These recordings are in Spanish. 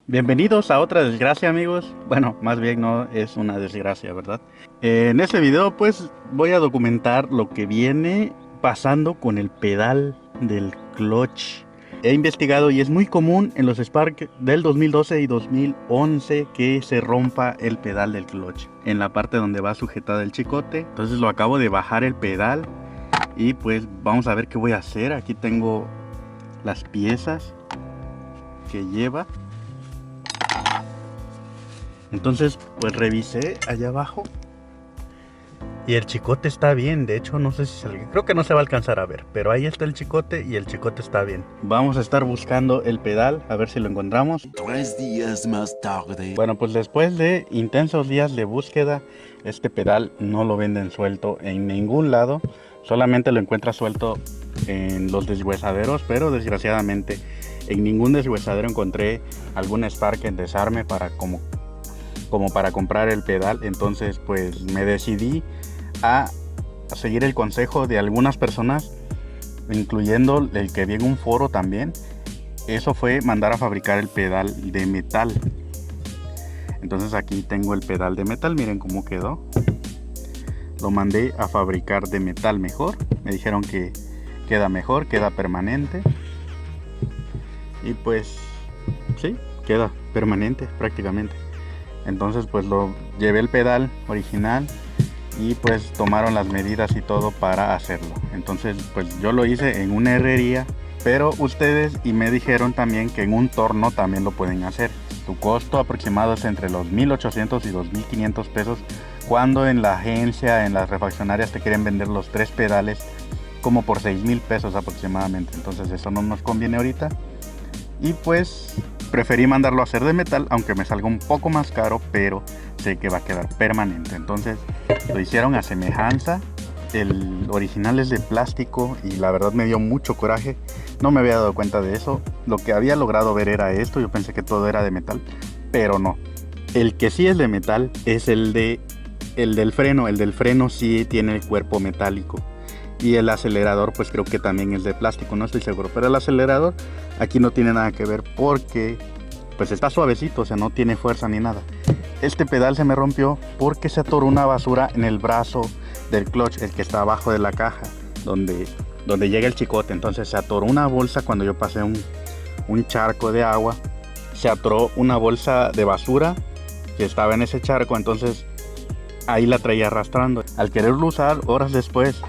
Bienvenidos a otra desgracia, amigos. Bueno, más bien no es una desgracia, ¿verdad? En este video pues voy a documentar lo que viene pasando con el pedal del clutch. He investigado y es muy común en los Spark del 2012 y 2011 que se rompa el pedal del clutch en la parte donde va sujetada el chicote. Entonces lo acabo de bajar el pedal y pues vamos a ver qué voy a hacer. Aquí tengo las piezas que lleva. Entonces pues revisé allá abajo y el chicote está bien. De hecho no sé si creo que no se va a alcanzar a ver, pero ahí está el chicote y el chicote está bien. Vamos a estar buscando el pedal a ver si lo encontramos. 3 días más tarde. Bueno, pues después de intensos días de búsqueda, este pedal no lo venden suelto en ningún lado. Solamente lo encuentras suelto en los deshuesaderos, pero desgraciadamente en ningún deshuesadero encontré algún Spark en desarme para como para comprar el pedal. Entonces pues me decidí a seguir el consejo de algunas personas, incluyendo el que vi en un foro también. Eso fue mandar a fabricar el pedal de metal. Entonces aquí tengo el pedal de metal, miren cómo quedó. Lo mandé a fabricar de metal mejor. Me dijeron que queda mejor, queda permanente. Y pues sí, queda permanente prácticamente. Entonces pues lo llevé el pedal original y pues tomaron las medidas y todo para hacerlo. Entonces pues yo lo hice en una herrería, pero ustedes y me dijeron también que en un torno también lo pueden hacer. Su costo aproximado es entre los 1,800 y 2,500 pesos, cuando en la agencia, en las refaccionarias te quieren vender los 3 pedales como por 6,000 pesos aproximadamente. Entonces eso no nos conviene ahorita y pues preferí mandarlo a hacer de metal, aunque me salga un poco más caro, pero sé que va a quedar permanente. Entonces lo hicieron a semejanza. El original es de plástico y la verdad me dio mucho coraje. No me había dado cuenta de eso. Lo que había logrado ver era esto. Yo pensé que todo era de metal, pero no. El que sí es de metal es el del freno. El del freno sí tiene el cuerpo metálico. Y el acelerador pues creo que también es de plástico, no estoy seguro. Pero el acelerador aquí no tiene nada que ver porque pues está suavecito, o sea, no tiene fuerza ni nada. Este pedal se me rompió porque se atoró una basura en el brazo del clutch, el que está abajo de la caja, donde llega el chicote. Entonces se atoró una bolsa cuando yo pasé un charco de agua. Se atoró una bolsa de basura que estaba en ese charco, entonces ahí la traía arrastrando. Al quererlo usar horas después,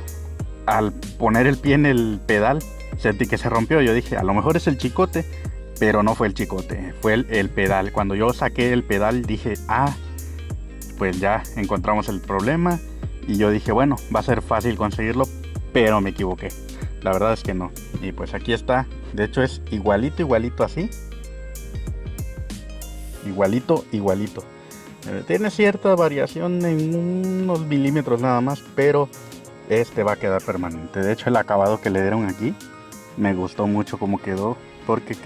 al poner el pie en el pedal, sentí que se rompió. Yo dije, a lo mejor es el chicote, pero no fue el chicote, fue el pedal. Cuando yo saqué el pedal dije, pues ya encontramos el problema. Y yo dije, bueno, va a ser fácil conseguirlo, pero me equivoqué. La verdad es que no. Y pues aquí está. De hecho es igualito así. Igualito. Tiene cierta variación en unos milímetros nada más, pero este va a quedar permanente. De hecho el acabado que le dieron aquí me gustó mucho como quedó, porque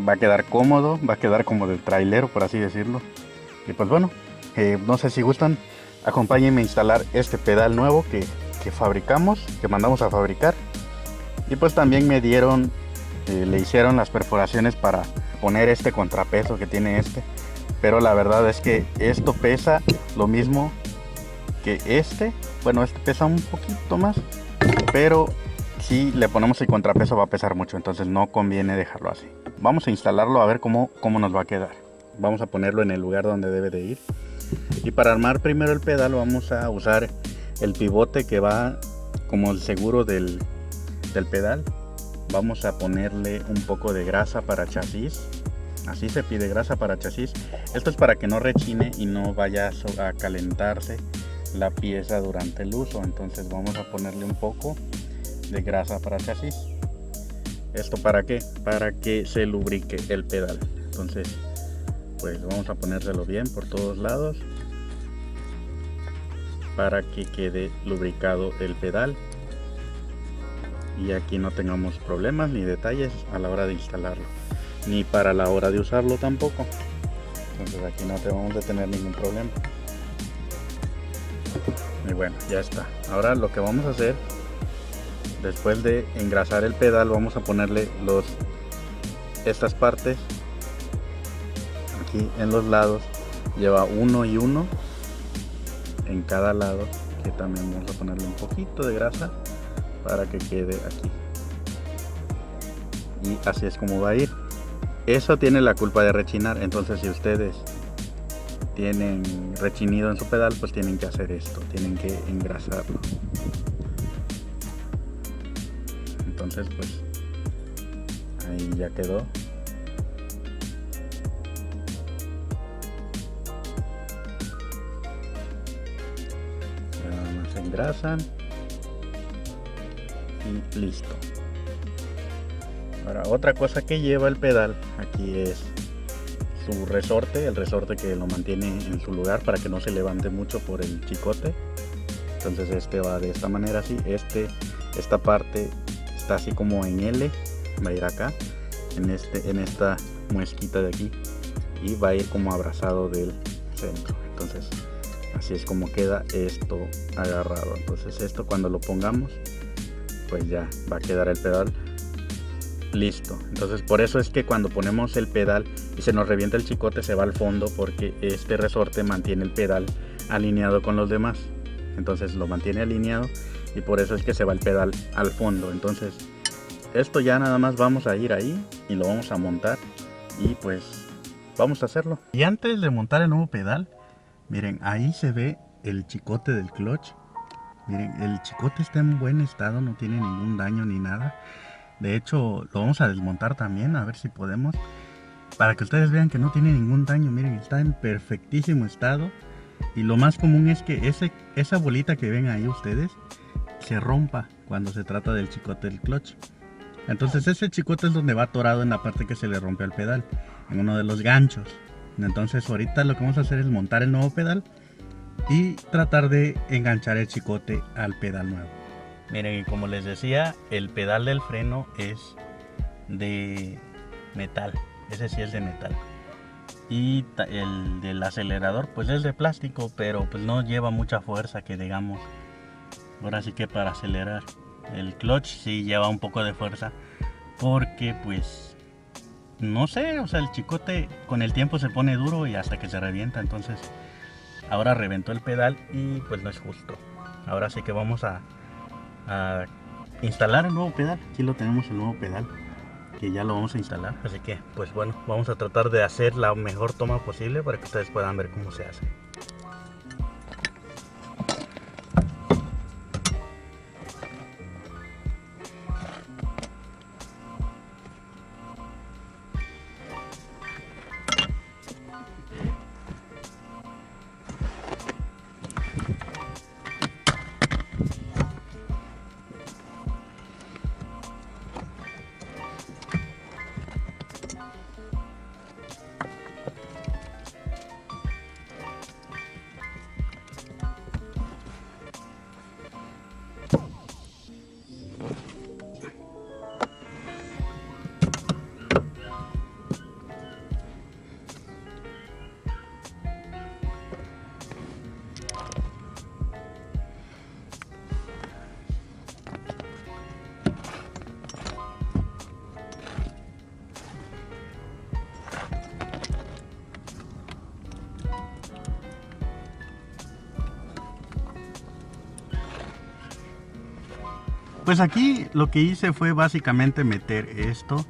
va a quedar cómodo, va a quedar como de trailero, por así decirlo. Y pues bueno, no sé si gustan, acompáñenme a instalar este pedal nuevo que fabricamos, que mandamos a fabricar. Y pues también me dieron, le hicieron las perforaciones para poner este contrapeso que tiene este. Pero la verdad es que esto pesa lo mismo que este. Bueno, este pesa un poquito más, pero si le ponemos el contrapeso va a pesar mucho, entonces no conviene dejarlo así. Vamos a instalarlo a ver cómo nos va a quedar. Vamos a ponerlo en el lugar donde debe de ir. Y para armar primero el pedal vamos a usar el pivote que va como el seguro del pedal. Vamos a ponerle un poco de grasa para chasis. Así se pide, grasa para chasis. Esto es para que no rechine y no vaya a calentarse la pieza durante el uso. Entonces vamos a ponerle un poco de grasa para chasis. ¿Esto para qué? Para que se lubrique el pedal. Entonces pues vamos a ponérselo bien por todos lados para que quede lubricado el pedal y aquí no tengamos problemas ni detalles a la hora de instalarlo, ni para la hora de usarlo tampoco. Entonces aquí no vamos a tener ningún problema. Y bueno, ya está. Ahora lo que vamos a hacer, después de engrasar el pedal, vamos a ponerle estas partes aquí en los lados lleva 1 y 1 en cada lado, que también vamos a ponerle un poquito de grasa para que quede aquí, y así es como va a ir. Eso tiene la culpa de rechinar, entonces si ustedes tienen rechinido en su pedal, pues tienen que hacer esto, tienen que engrasarlo. Entonces pues ahí ya quedó. Nada más engrasan y listo. Ahora, otra cosa que lleva el pedal aquí es su resorte, el resorte que lo mantiene en su lugar para que no se levante mucho por el chicote. Entonces este va de esta manera así, esta parte está así como en L, va a ir acá, en esta muesquita de aquí, y va a ir como abrazado del centro. Entonces así es como queda esto agarrado. Entonces esto cuando lo pongamos, pues ya va a quedar el pedal listo. Entonces por eso es que cuando ponemos el pedal y se nos revienta el chicote, se va al fondo, porque este resorte mantiene el pedal alineado con los demás. Entonces lo mantiene alineado y por eso es que se va el pedal al fondo. Entonces esto ya nada más vamos a ir ahí y lo vamos a montar, y pues vamos a hacerlo. Y antes de montar el nuevo pedal, miren, ahí se ve el chicote del clutch. Miren, el chicote está en buen estado, no tiene ningún daño ni nada. De hecho, lo vamos a desmontar también, a ver si podemos, para que ustedes vean que no tiene ningún daño. Miren, está en perfectísimo estado. Y lo más común es que esa bolita que ven ahí ustedes se rompa cuando se trata del chicote del clutch. Entonces ese chicote es donde va atorado en la parte que se le rompe al pedal, en uno de los ganchos. Entonces ahorita lo que vamos a hacer es montar el nuevo pedal y tratar de enganchar el chicote al pedal nuevo. Miren, y como les decía, el pedal del freno es de metal, ese sí es de metal. Y el del acelerador pues es de plástico, pero pues no lleva mucha fuerza que digamos. Ahora sí que para acelerar. El clutch sí lleva un poco de fuerza, porque pues no sé, o sea, el chicote con el tiempo se pone duro y hasta que se revienta. Entonces ahora reventó el pedal y pues no es justo. Ahora sí que vamos a instalar el nuevo pedal. Aquí lo tenemos, el nuevo pedal, que ya lo vamos a instalar. Así que pues bueno, vamos a tratar de hacer la mejor toma posible para que ustedes puedan ver cómo se hace. Pues aquí lo que hice fue básicamente meter esto,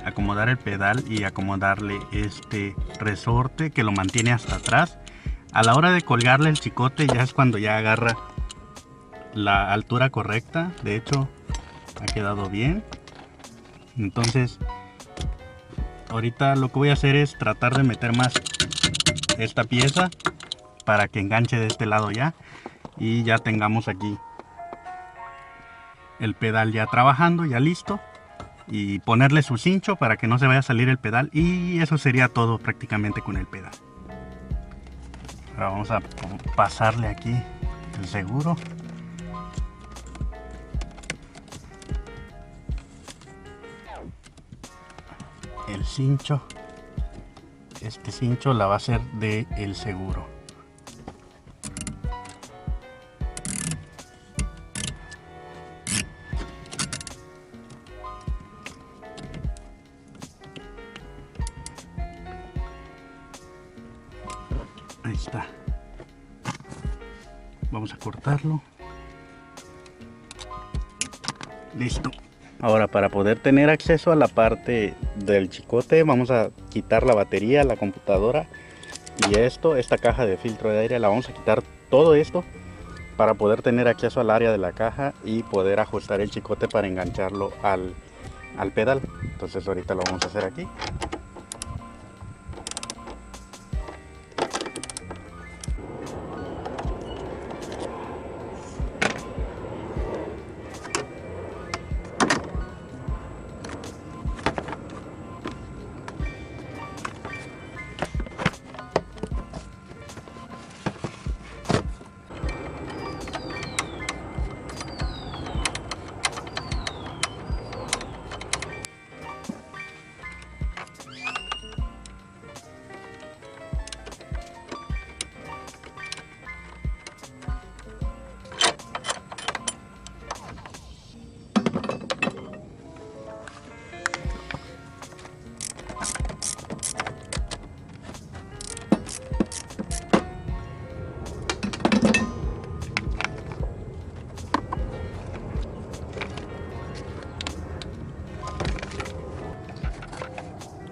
acomodar el pedal y acomodarle este resorte que lo mantiene hasta atrás. A la hora de colgarle el chicote ya es cuando ya agarra la altura correcta. De hecho ha quedado bien. Entonces ahorita lo que voy a hacer es tratar de meter más esta pieza para que enganche de este lado ya, y ya tengamos aquí el pedal ya trabajando, ya listo, y ponerle su cincho para que no se vaya a salir el pedal, y eso sería todo prácticamente con el pedal. Ahora vamos a pasarle aquí el seguro. El cincho, este cincho la va a ser de el seguro. Ahí está. Vamos a cortarlo. Listo. Ahora, para poder tener acceso a la parte del chicote, vamos a quitar la batería, la computadora y esta caja de filtro de aire. La vamos a quitar todo esto para poder tener acceso al área de la caja y poder ajustar el chicote para engancharlo al pedal. Entonces ahorita lo vamos a hacer aquí.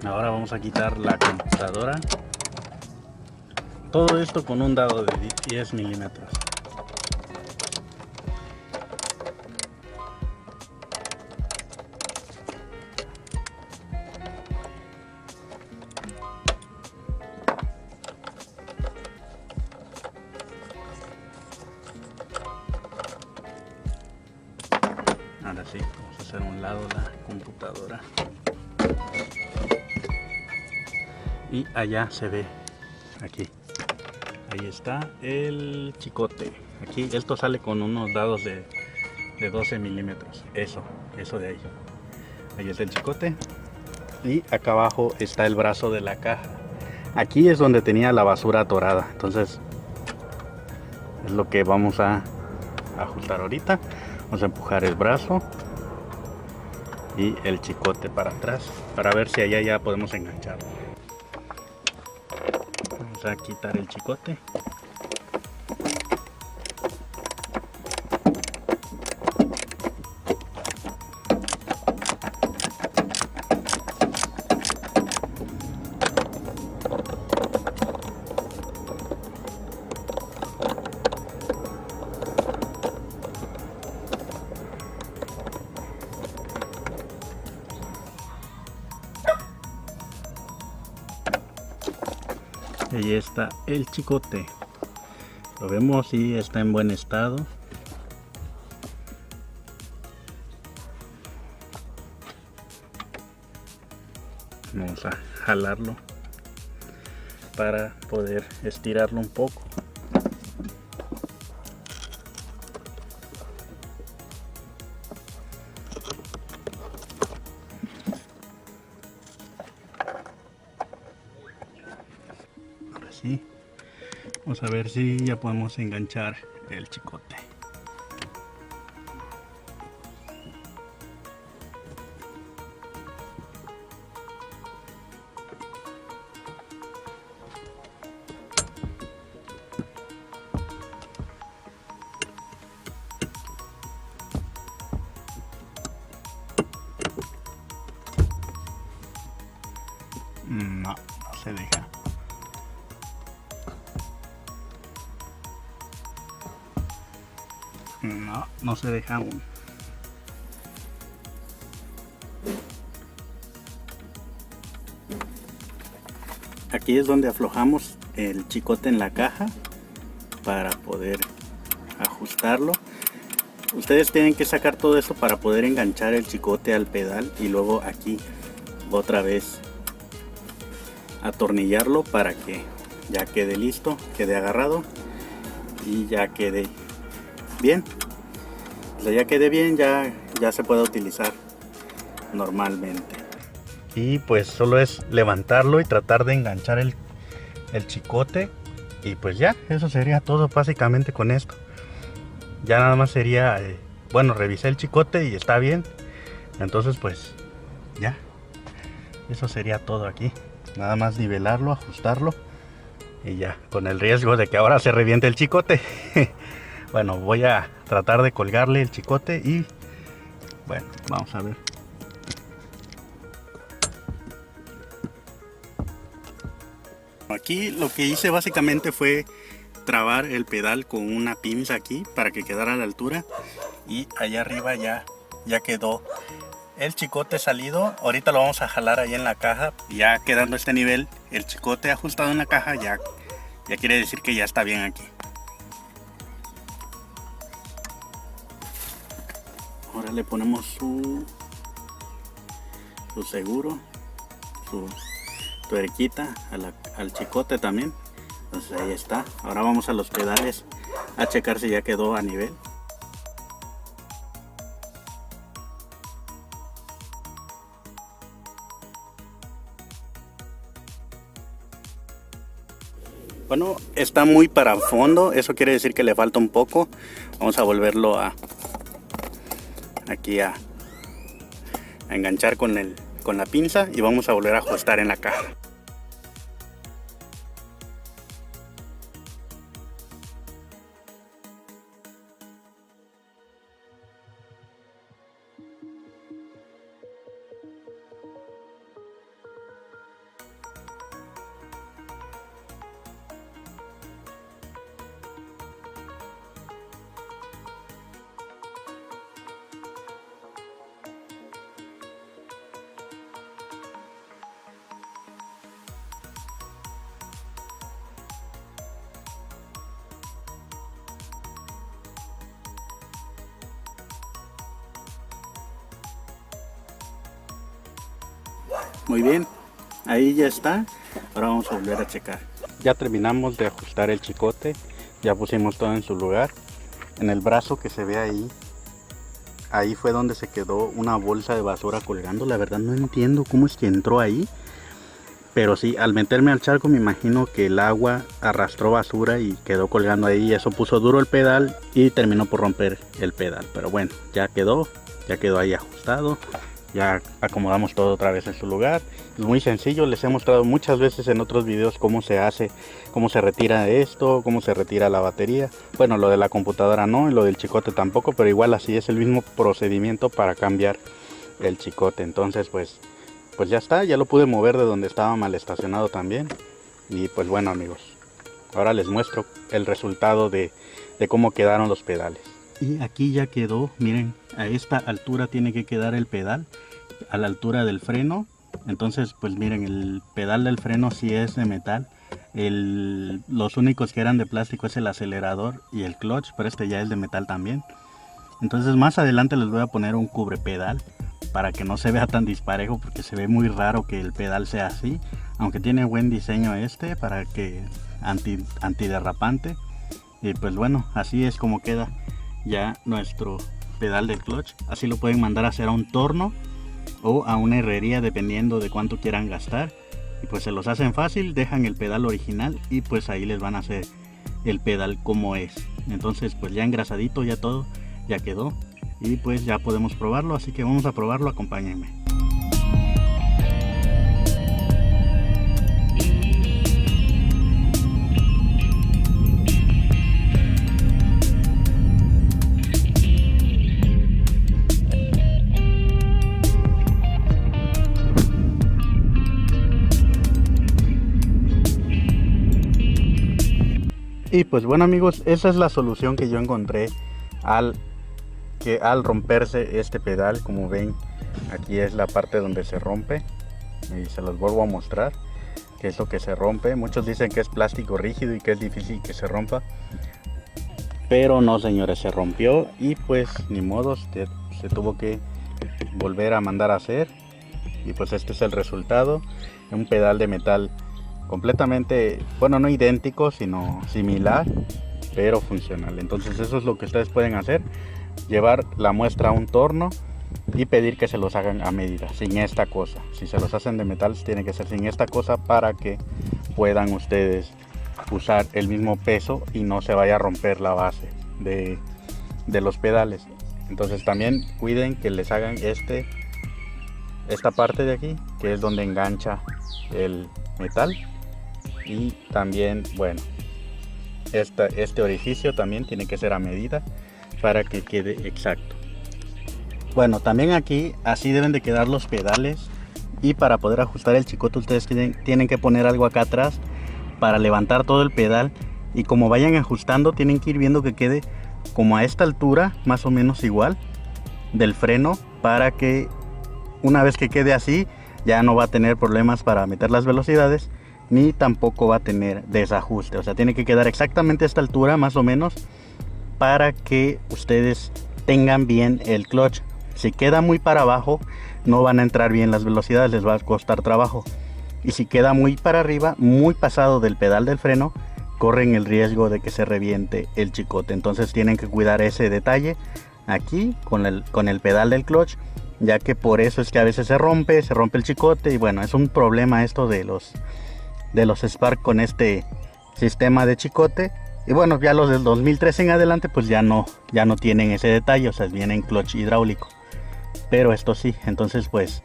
Ahora vamos a quitar la computadora. Todo esto con un dado de 10 milímetros. Ahora sí, vamos a hacer a un lado la computadora. Y allá se ve, aquí, ahí está el chicote. Aquí esto sale con unos dados de 12 milímetros. Eso de ahí. Ahí está el chicote. Y acá abajo está el brazo de la caja. Aquí es donde tenía la basura atorada. Entonces es lo que vamos a ajustar ahorita. Vamos a empujar el brazo y el chicote para atrás para ver si allá ya podemos engancharlo. Vamos a quitar el chicote. Ahí está el chicote. Lo vemos y está en buen estado. Vamos a jalarlo para poder estirarlo un poco. Sí. Vamos a ver si ya podemos enganchar el chicote. No, no se deja. No, no se deja aún. Aquí es donde aflojamos el chicote en la caja para poder ajustarlo. Ustedes tienen que sacar todo esto para poder enganchar el chicote al pedal y luego aquí otra vez atornillarlo para que ya quede listo, quede agarrado y ya quede bien. Ya quede bien, ya se puede utilizar normalmente. Y pues solo es levantarlo y tratar de enganchar el chicote y pues ya, eso sería todo básicamente con esto. Ya nada más sería, bueno, revisé el chicote y está bien, entonces pues ya, eso sería todo aquí. Nada más nivelarlo, ajustarlo Y ya, con el riesgo de que ahora se reviente el chicote. Bueno, voy a tratar de colgarle el chicote y bueno, vamos a ver. Aquí lo que hice básicamente fue trabar el pedal con una pinza aquí para que quedara a la altura, y allá arriba ya quedó el chicote salido. Ahorita lo vamos a jalar ahí en la caja, ya quedando este nivel, el chicote ajustado en la caja, ya quiere decir que ya está bien aquí. Ahora le ponemos su seguro, su tuerquita al chicote también. Entonces ahí está. Ahora vamos a los pedales a checar si ya quedó a nivel. Bueno, está muy para fondo, eso quiere decir que le falta un poco. Vamos a volverlo aquí a enganchar con la pinza y vamos a volver a ajustar en la caja. Muy bien, ahí ya está. Ahora vamos a volver a checar. Ya terminamos de ajustar el chicote, ya pusimos todo en su lugar. En el brazo que se ve ahí fue donde se quedó una bolsa de basura colgando. La verdad no entiendo cómo es que entró ahí, pero sí, al meterme al charco me imagino que el agua arrastró basura y quedó colgando ahí, y eso puso duro el pedal y terminó por romper el pedal. Pero bueno, ya quedó ahí ajustado. Ya acomodamos todo otra vez en su lugar. Es muy sencillo, les he mostrado muchas veces en otros videos cómo se hace, cómo se retira esto, cómo se retira la batería. Bueno, lo de la computadora no, y lo del chicote tampoco, pero igual así es el mismo procedimiento para cambiar el chicote. Entonces pues ya está, ya lo pude mover de donde estaba mal estacionado también. Y pues bueno amigos, ahora les muestro el resultado de cómo quedaron los pedales. Y aquí ya quedó, miren, a esta altura tiene que quedar el pedal, a la altura del freno. Entonces pues miren, el pedal del freno sí es de metal. Los únicos que eran de plástico es el acelerador y el clutch, pero este ya es de metal también. Entonces más adelante les voy a poner un cubrepedal para que no se vea tan disparejo, porque se ve muy raro que el pedal sea así, aunque tiene buen diseño para que antiderrapante. Y pues bueno, así es como queda ya nuestro pedal del clutch. Así lo pueden mandar a hacer a un torno o a una herrería, dependiendo de cuánto quieran gastar, y pues se los hacen fácil, dejan el pedal original y pues ahí les van a hacer el pedal como es. Entonces pues ya engrasadito, ya todo ya quedó, y pues ya podemos probarlo, así que vamos a probarlo, acompáñenme. Y pues bueno amigos, esa es la solución que yo encontré al romperse este pedal. Como ven, aquí es la parte donde se rompe, y se los vuelvo a mostrar que es lo que se rompe. Muchos dicen que es plástico rígido y que es difícil que se rompa, pero no señores, se rompió y pues ni modo, se tuvo que volver a mandar a hacer. Y pues este es el resultado, un pedal de metal completamente, bueno, no idéntico sino similar, pero funcional. Entonces eso es lo que ustedes pueden hacer: llevar la muestra a un torno y pedir que se los hagan a medida, sin esta cosa. Si se los hacen de metal, tiene que ser sin esta cosa, para que puedan ustedes usar el mismo peso y no se vaya a romper la base de los pedales. Entonces también cuiden que les hagan esta parte de aquí, que es donde engancha el metal, y también, bueno, este orificio también tiene que ser a medida para que quede exacto. Bueno, también aquí así deben de quedar los pedales, y para poder ajustar el chicote ustedes tienen que poner algo acá atrás para levantar todo el pedal, y como vayan ajustando tienen que ir viendo que quede como a esta altura, más o menos igual del freno, para que una vez que quede así ya no va a tener problemas para meter las velocidades, ni tampoco va a tener desajuste. O sea, tiene que quedar exactamente a esta altura más o menos para que ustedes tengan bien el clutch. Si queda muy para abajo no van a entrar bien las velocidades, les va a costar trabajo. Y si queda muy para arriba, muy pasado del pedal del freno, corren el riesgo de que se reviente el chicote. Entonces tienen que cuidar ese detalle aquí con el pedal del clutch, ya que por eso es que a veces se rompe el chicote. Y bueno, es un problema esto de los Spark con este sistema de chicote. Y bueno, ya los del 2013 en adelante pues ya no tienen ese detalle, o sea, vienen clutch hidráulico, pero esto sí. Entonces pues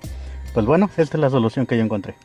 bueno, esta es la solución que yo encontré.